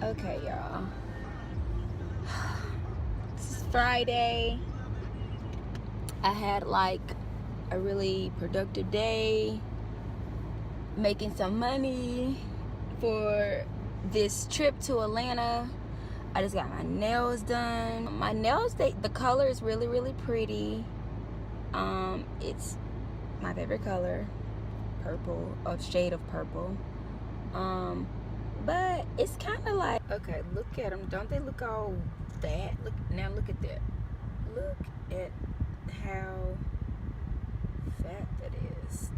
Okay, y'all. This is Friday. I had like a really productive day, making some money for this trip to Atlanta. I just got my nails done. My nails, the color is really, really pretty. It's my favorite color, purple, a shade of purple. But it's kind of like, okay, look at them. Don't they look all fat? Look at that. Look at how fat that is.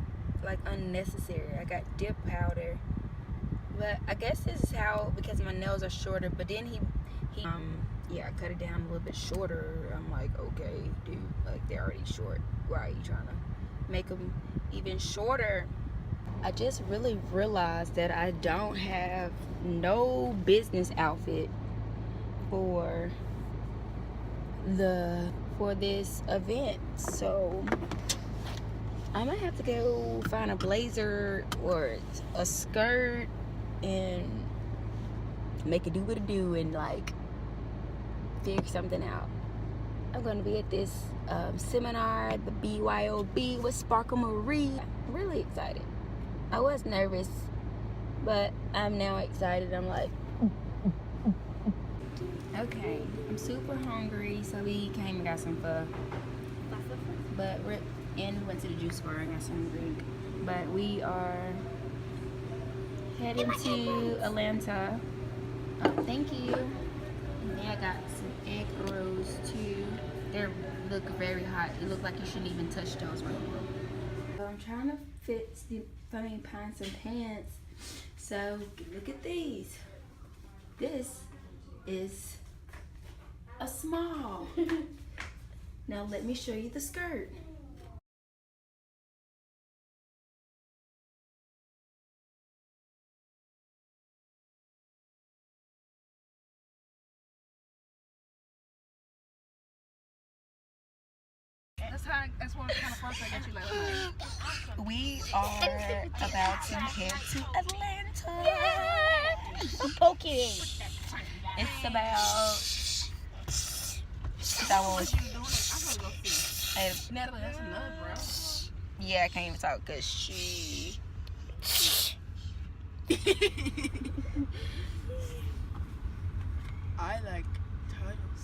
Like unnecessary. I got dip powder, but I guess this is how, because my nails are shorter. But then he yeah, I cut it down a little bit shorter. I'm like, okay, dude, like they're already short. Why are you trying to make them even shorter? I just really realized that I don't have no business outfit for this event, so I might have to go find a blazer or a skirt and make it do what it do and like figure something out. I'm gonna be at this seminar, the BYOB with Sparkle Mariee. I'm really excited. I was nervous, but I'm now excited. I'm like, okay, I'm super hungry, so we came and got some pho. But we went to the juice bar and got some drink. But we are heading to Atlanta. Oh, thank you. And then I got some egg rolls too. They look very hot. It look like you shouldn't even touch those right now. So I'm trying to find some pants. So look at these. This is a small. Now let me show you the skirt. That's one kind of person that you like. We are about to head to Atlanta. Okay. It's about. Natalie, that's enough, bro. Yeah, I can't even talk because she. I like titles.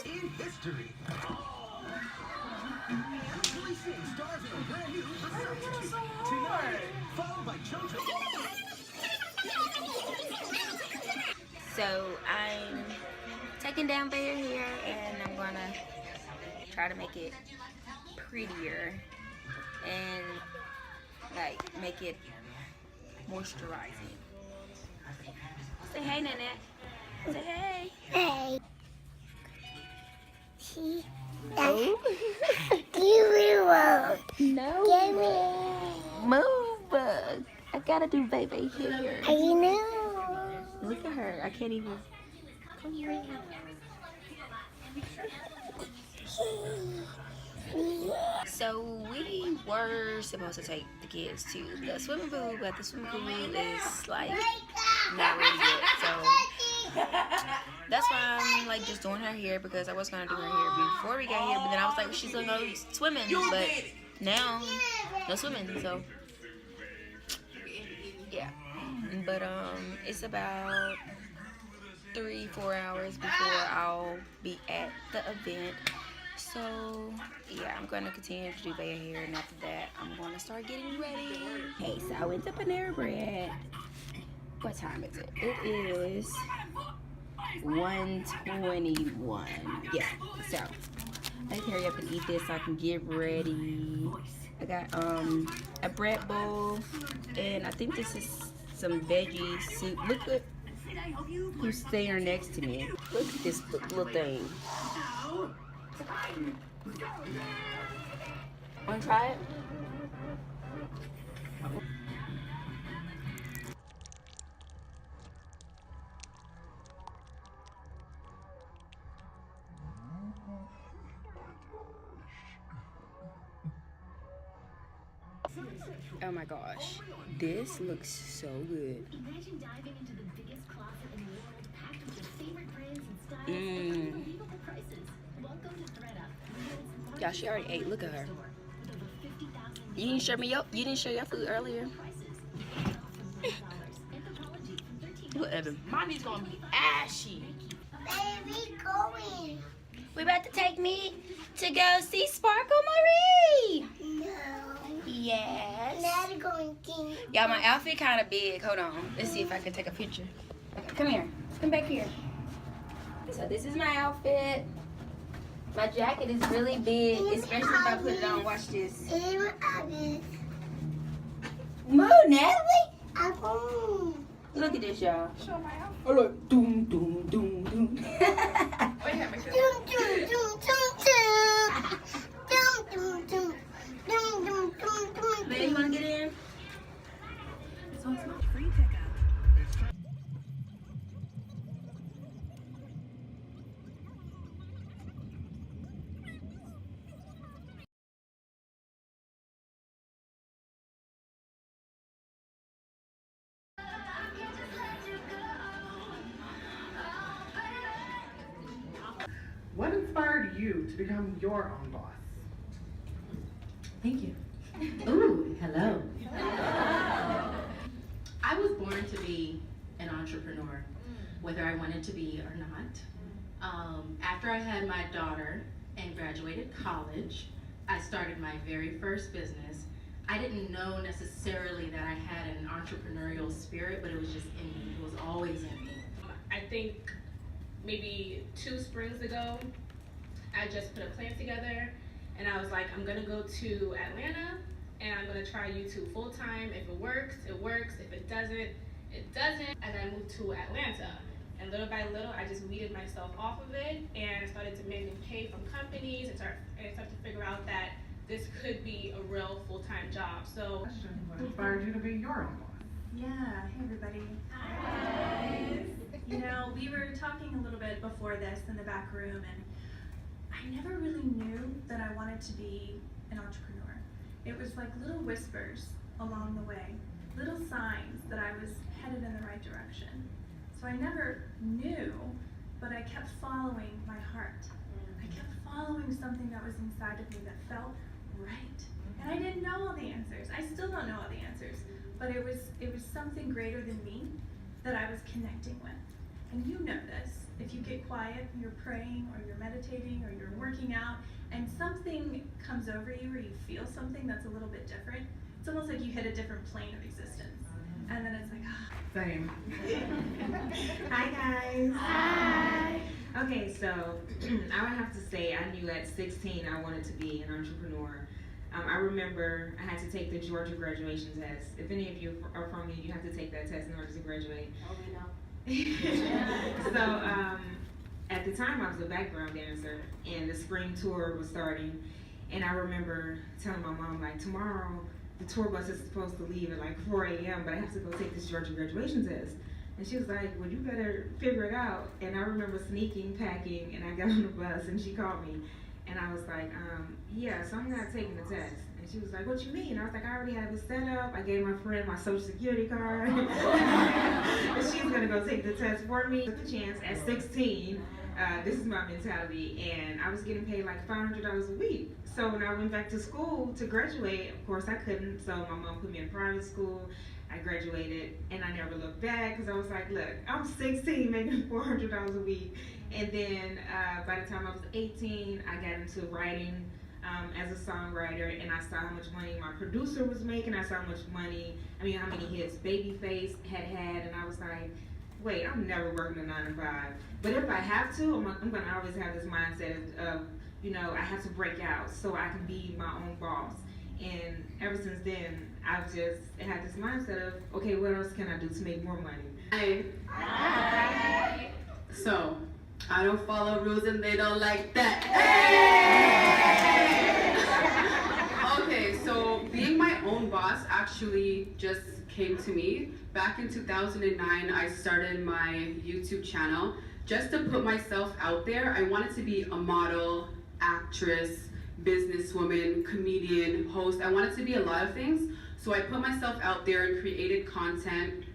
In history. Stars in a brand new tonight, followed by children. So I'm taking down Bear here and I'm gonna try to make it prettier and like make it moisturizing. Say hey, Nanette. Say hey. Hey. Oh. No. Move. I gotta do baby here. I know. Look at her. I can't even. Come here. So we were supposed to take the kids to the swimming pool, but the swimming pool is like not ready yet. So that's why I'm like just doing her hair, because I was gonna do her hair before we got here, but then I was like, she's gonna go swimming, but now no swimming. So yeah, but it's about 3-4 hours before I'll be at the event. So yeah, I'm gonna continue to do their hair, and after that I'm gonna start getting ready. Okay, so I went to Panera Bread. What time is it? It is 1:21. Yeah, so I can hurry up and eat this so I can get ready. I got a bread bowl, and I think this is some veggie soup. Look Who's there next to me? Look at this little thing. Wanna try it? Oh my gosh, this looks so good. Imagine diving into the biggest closet in the world, packed with your favorite brands and styles at unbelievable prices. Welcome to ThredUp. Y'all, she already ate. Look at her. You didn't show your food earlier. Whatever. Mommy's gonna be ashy. Baby, going. We about to take me to go see Sparkle Marie. No. Yes. Not going king. Y'all, my outfit kind of big. Hold on. Let's see if I can take a picture. Okay, come here. Come back here. So this is my outfit. My jacket is really big, especially if I put it on. Watch this. Move, Natalie. Look at this, y'all. Show my outfit. Oh, look. Doom, doom, doom, doom. Wait, have me Lady, you want to get in? So it's not free pickup. What inspired you to become your own boss? Thank you. Ooh, hello. I was born to be an entrepreneur, whether I wanted to be or not. After I had my daughter and graduated college, I started my very first business. I didn't know necessarily that I had an entrepreneurial spirit, but it was just in me. It was always in me. I think maybe 2 springs ago, I just put a plan together and I was like, I'm gonna go to Atlanta and I'm gonna try YouTube full time. If it works, it works. If it doesn't, it doesn't. And I moved to Atlanta. And little by little, I just weeded myself off of it and started demanding pay from companies and started to figure out that this could be a real full-time job. So, What inspired you to be your own boss? Yeah, hey everybody. Hi. You know, we were talking a little bit before this in the back room, and I never really knew that I wanted to be an entrepreneur. It was like little whispers along the way, little signs that I was headed in the right direction. So I never knew, but I kept following my heart. I kept following something that was inside of me that felt right. And I didn't know all the answers. I still don't know all the answers, but it was something greater than me that I was connecting with. And you know this, if you get quiet, you're praying or you're meditating or you're working out and something comes over you or you feel something that's a little bit different, it's almost like you hit a different plane of existence. And then it's like, ah. Same. Hi guys. Hi. Okay, so I would have to say I knew at 16 I wanted to be an entrepreneur. I remember I had to take the Georgia graduation test. If any of you are from me, you have to take that test in order to graduate. Oh, we know. So at the time I was a background dancer and the spring tour was starting, and I remember telling my mom, like, tomorrow the tour bus is supposed to leave at like 4 a.m. but I have to go take this Georgia graduation test. And she was like, well, you better figure it out. And I remember sneaking, packing, and I got on the bus and she called me. And I was like, yeah, so I'm not taking the test. And she was like, what you mean? I was like, I already have it set up. I gave my friend my social security card. And she's gonna go take the test for me. Took a chance at 16. This is my mentality. And I was getting paid like $500 a week. So when I went back to school to graduate, of course I couldn't. So my mom put me in private school. I graduated and I never looked back because I was like, look, I'm 16 making $400 a week. And then by the time I was 18, I got into writing as a songwriter, and I saw how much money my producer was making. I saw how many hits Babyface had, and I was like, wait, I'm never working a 9 to 5. But if I have to, I'm gonna always have this mindset of, I have to break out so I can be my own boss. And ever since then, I've just had this mindset of, okay, what else can I do to make more money? Hi. So, I don't follow rules and they don't like that. Okay, so being my own boss actually just came to me. Back in 2009, I started my YouTube channel just to put myself out there. I wanted to be a model, actress, businesswoman, comedian, host. I wanted to be a lot of things. So I put myself out there and created content.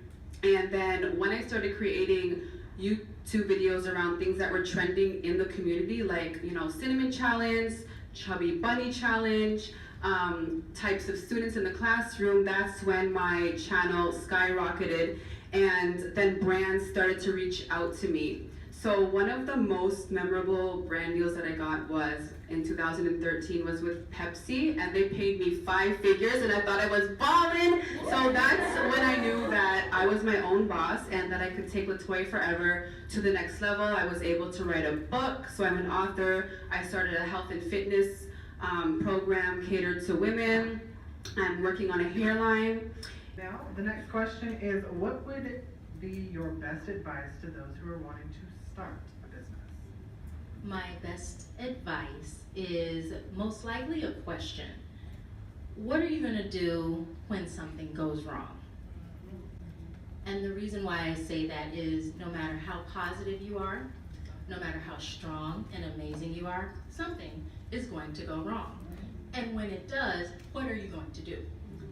And then when I started creating YouTube videos around things that were trending in the community, like, you know, cinnamon challenge, chubby bunny challenge, types of students in the classroom, that's when my channel skyrocketed, and then brands started to reach out to me. So one of the most memorable brand deals that I got was in 2013 was with Pepsi, and they paid me 5 figures, and I thought I was balling. So that's when I knew that I was my own boss and that I could take Latoya Forever to the next level. I was able to write a book, so I'm an author. I started a health and fitness program catered to women. I'm working on a hairline. Now, the next question is, what would be your best advice to those who are wanting to start a business? My best advice is most likely a question. What are you gonna do when something goes wrong? And the reason why I say that is no matter how positive you are, no matter how strong and amazing you are, something is going to go wrong. And when it does, what are you going to do?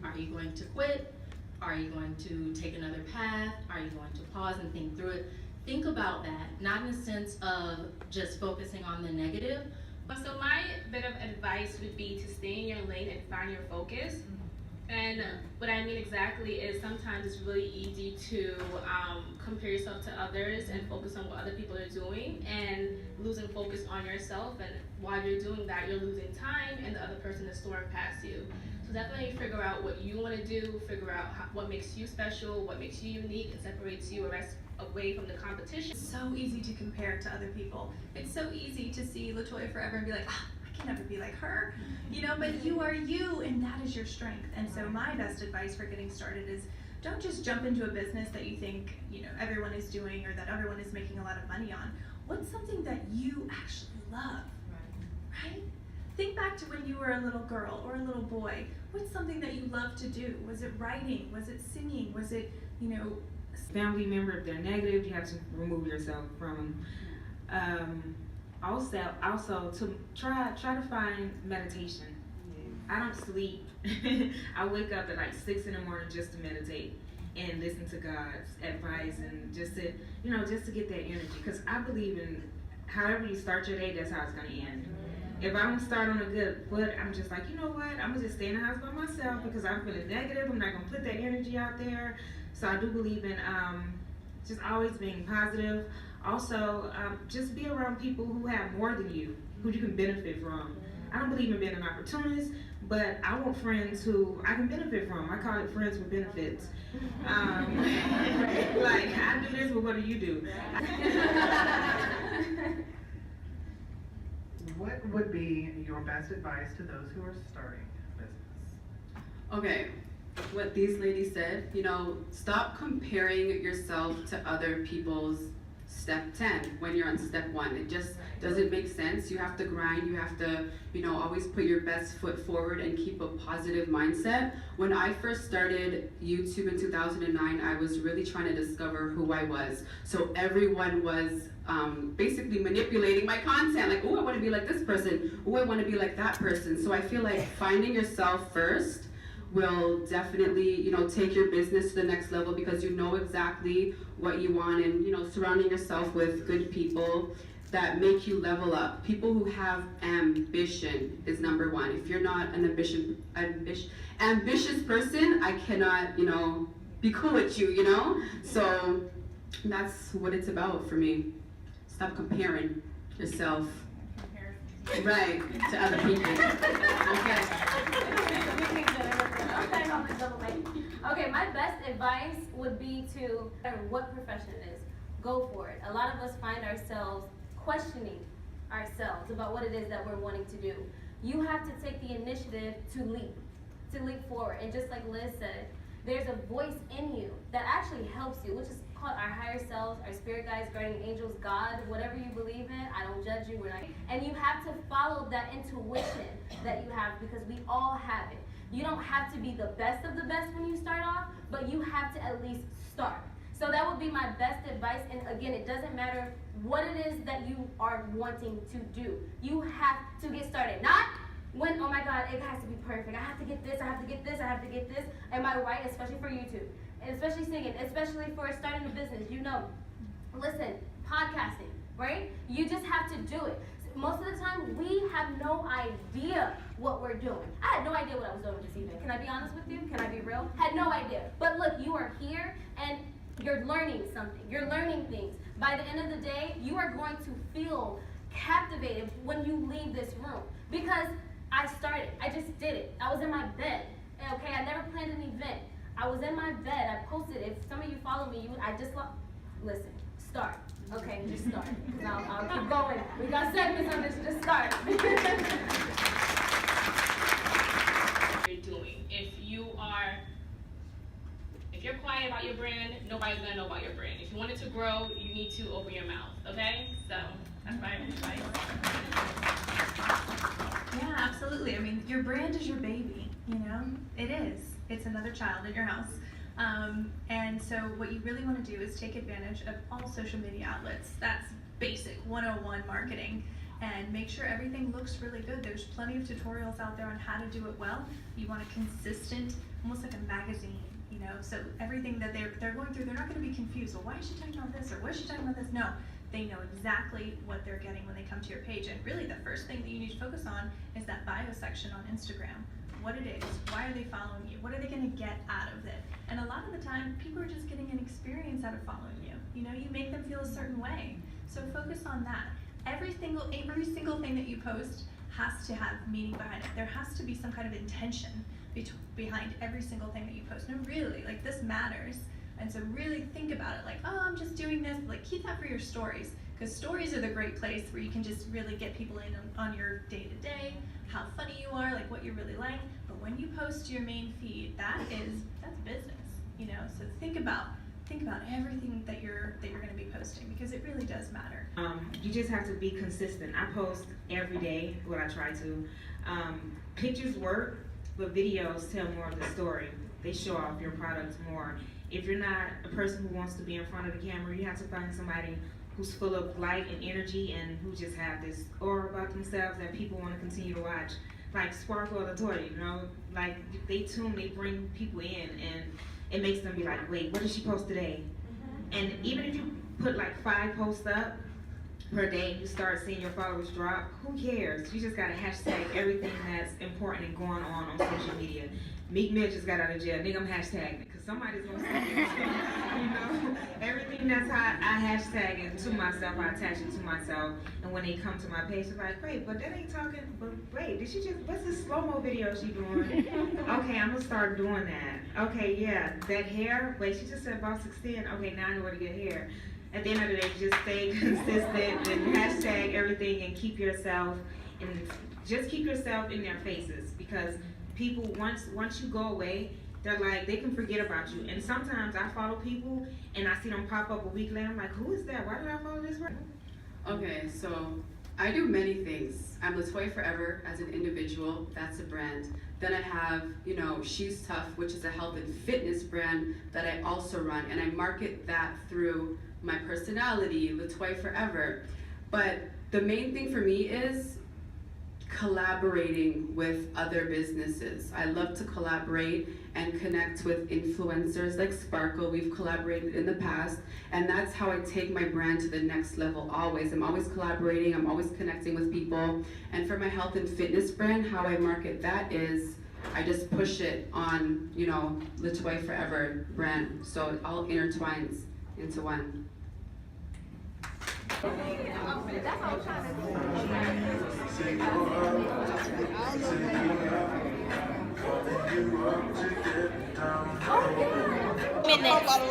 Are you going to quit? Are you going to take another path? Are you going to pause and think through it? Think about that, not in the sense of just focusing on the negative. So my bit of advice would be to stay in your lane and find your focus. And what I mean exactly is sometimes it's really easy to compare yourself to others and focus on what other people are doing and losing focus on yourself. And while you're doing that, you're losing time and the other person is soaring past you. So definitely figure out what you want to do, figure out what makes you special, what makes you unique and separates you away from the competition. It's so easy to compare to other people. It's so easy to see Latoya Forever and be like, I can never be like her, you know, but you are you and that is your strength. And so my best advice for getting started is don't just jump into a business that you think, you know, everyone is doing or that everyone is making a lot of money on. What's something that you actually love, right? Think back to when you were a little girl or a little boy. What's something that you loved to do? Was it writing? Was it singing? Was it, you know, Family member, if they're negative, you have to remove yourself from them. Also to try to find meditation. I don't sleep. I wake up at like 6 in the morning just to meditate and listen to God's advice and just to get that energy. Because I believe in however you start your day, that's how it's gonna end. If I don't start on a good foot, I'm just like, you know what? I'm gonna just stay in the house by myself because I'm feeling negative. I'm not gonna put that energy out there. So I do believe in just always being positive. Also, just be around people who have more than you, who you can benefit from. I don't believe in being an opportunist, but I want friends who I can benefit from. I call it friends with benefits. Like, I do this, but what do you do? What would be your best advice to those who are starting a business? Okay, what these ladies said, you know, stop comparing yourself to other people's step 10 when you're on step 1. It just doesn't make sense. You have to grind, you have to, you know, always put your best foot forward and keep a positive mindset. When I first started YouTube in 2009, I was really trying to discover who I was. So everyone was basically manipulating my content, like, oh, I want to be like this person, oh, I want to be like that person. So I feel like finding yourself first will definitely, you know, take your business to the next level because you know exactly what you want, and, you know, surrounding yourself with good people that make you level up. People who have ambition is number 1. If you're not an ambitious person, I cannot, you know, be cool with you, you know? So that's what it's about for me. Stop comparing yourself, right, to other people. Okay, my best advice would be to, no matter what profession it is, go for it. A lot of us find ourselves questioning ourselves about what it is that we're wanting to do. You have to take the initiative to leap. to leap forward. And just like Liz said, there's a voice in you that actually helps you, which is called our higher selves, our spirit guides, guardian angels, God, whatever you believe in. I don't judge you. We're not. And you have to follow that intuition that you have, because we all have it. You don't have to be the best of the best when you start off, but you have to at least start. So that would be my best advice. And again, it doesn't matter what it is that you are wanting to do. You have to get started. Not when, oh my God, it has to be perfect. I have to get this, I have to get this, I have to get this. Am I right? Especially for YouTube. And especially singing, especially for starting a business, you know. Listen, podcasting, right? You just have to do it. Most of the time, we have no idea what we're doing. I had no idea what I was doing this evening. Can I be honest with you? Can I be real? Had no idea. But look, you are here and you're learning something. You're learning things. By the end of the day, you are going to feel captivated when you leave this room. Because I started. I just did it. I was in my bed. Okay, I never planned an event. I was in my bed. I posted. If some of you follow me, listen, start. Okay, just start. Because I'll keep going. We got segments on this. Just start. You're doing. If you're quiet about your brand, nobody's gonna know about your brand. If you want it to grow, you need to open your mouth. Okay? So that's my advice. Yeah, absolutely. I mean, your brand is your baby, you know? It is. It's another child in your house. And so what you really want to do is take advantage of all social media outlets. That's basic 101 marketing. And make sure everything looks really good. There's plenty of tutorials out there on how to do it well. You want a consistent, almost like a magazine, you know? So everything that they're going through, they're not going to be confused. Well, why is she talking about this? Or what is she talking about this? No. They know exactly what they're getting when they come to your page. And really the first thing that you need to focus on is that bio section on Instagram. What it is, why are they following you? What are they gonna get out of it? And a lot of the time, people are just getting an experience out of following you. You know, you make them feel a certain way. So focus on that. Every single thing that you post has to have meaning behind it. There has to be some kind of intention behind every single thing that you post. No, really, like this matters. And so really think about it like, oh, I'm just doing this. Like keep that for your stories, because stories are the great place where you can just really get people in on your day-to-day, how funny you are, like what you really like. But when you post to your main feed, that's business, you know. So think about everything that you're going to be posting, because it really does matter. You just have to be consistent. I post every day, what I try to. Pictures work, but videos tell more of the story. They show off your products more. If you're not a person who wants to be in front of the camera, you have to find somebody who's full of light and energy and who just have this aura about themselves that people want to continue to watch. Like Sparkle the Toy, you know, like they bring people in and it makes them be like, wait, what did she post today? And even if you put like 5 posts up per day and you start seeing your followers drop, who cares? You just gotta hashtag everything that's important and going on social media. Meek Mill just got out of jail. Nigga, I'm hashtagging it because somebody's gonna see it. You know, everything that's how I hashtag it to myself, I attach it to myself. And when they come to my page, they're like, wait, but that ain't talking. But wait, did she just? What's this slow-mo video she doing? Okay, I'm gonna start doing that. Okay, yeah, that hair. Wait, she just said about 16. Okay, now I know where to get hair. At the end of the day, just stay consistent and hashtag everything and keep yourself in their faces, because people, once you go away, they're like, they can forget about you. And sometimes I follow people and I see them pop up a week later. I'm like, who is that? Why did I follow this person? Okay, so I do many things. I'm Latoya Forever as an individual. That's a brand. Then I have, you know, She's Tough, which is a health and fitness brand that I also run, and I market that through my personality, Latoya Forever. But the main thing for me is collaborating with other businesses. I love to collaborate and connect with influencers like Sparkle. We've collaborated in the past, and that's how I take my brand to the next level always. I'm always collaborating, I'm always connecting with people. And for my health and fitness brand, how I market that is I just push it on, you know, Latoya Forever brand. So it all intertwines into one.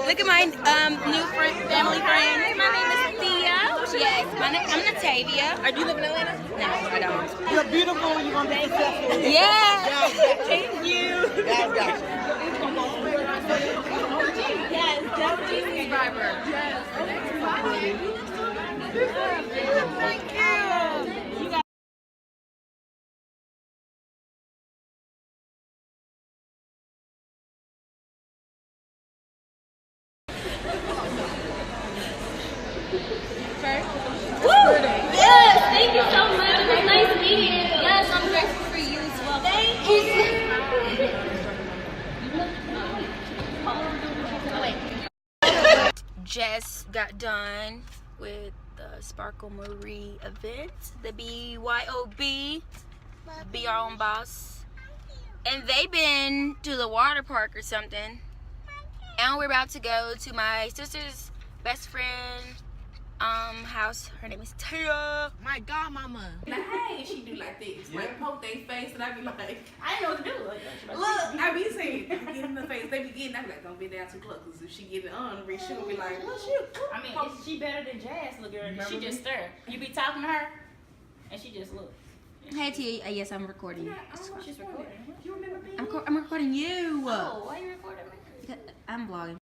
Look at my new family friend. My name is Thea. Yes, I'm Natavia. Do you live in Atlanta? No, I don't. You're beautiful. You're gonna be successful. Yeah. Thank you. Guys, got you. Yes, definitely subscriber. Yes. Thank you. You guys. Woo! Yes, thank you so much. It was nice meeting you. Yes, I'm grateful for you as well. Thank you. Just got done with the Sparkle Marie event, the BYOB, Be Our Own Boss. And they've been to the water park or something. And we're about to go to my sister's best friend house. Her name is Tara. My godmama. Like, hey, she do like this. Like, poke their face, and I be like, I didn't know what to do. look, I be saying, get in the face. They be getting, I be like, don't be down too close, because if she get it on, she gonna be like, what you? I mean, is she better than Jazz? Look at her. She just stir. You be talking to her, and she just look. Hey T, yes, I'm recording. Yeah, she's recording. You remember being? I'm recording you. Oh, why are you recording me? I'm vlogging.